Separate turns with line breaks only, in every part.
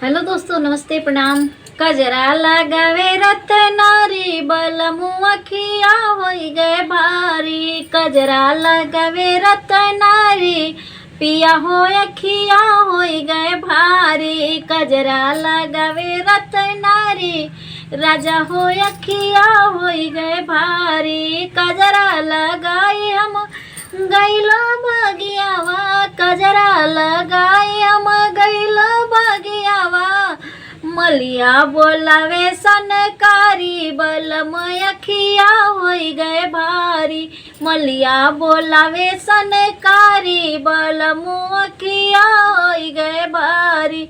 Hello दोस्तों, नमस्ते, प्रणाम। कजरा लगावे रतनारी बलमु अखिया होई गए भारी। कजरा लगावे रतनारी पिया हो अखिया होई गए भारी। कजरा लगावे रतनारी राजा हो अखिया होई गए भारी। कजरा लगाई हम गैला बगियावा। कजरा लगाई हम गैला बगियावा। मलिया बोलावे सनकारी बलम अखिया होई गए भारी। मलिया बोलावे सनकारी बलम अखिया होई गए भारी।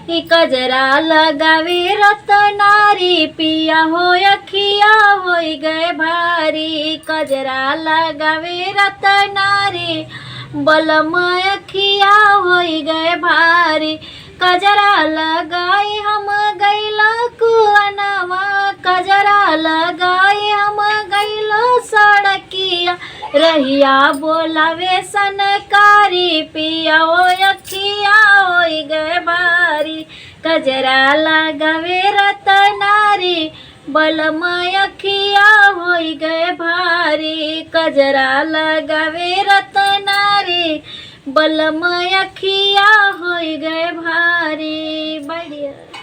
कजरा लगावे रतनारी पिया हो अखिया होई गए भारी। कजरा लगावे रतनारी बलम अखिया होई गए भारी। कजरा लगाई हम गैला कुआनवा। कजरा लगाई हम गैला सड़किया। रहिया बोलावे सनकारी पिया हो अखिया होई गए भारी। कजरा लगावे रतनारी बलम अखिया होई गए भारी। कजरा लगावे रतनारी बलम अखिया होई गए भारी। बढ़िया।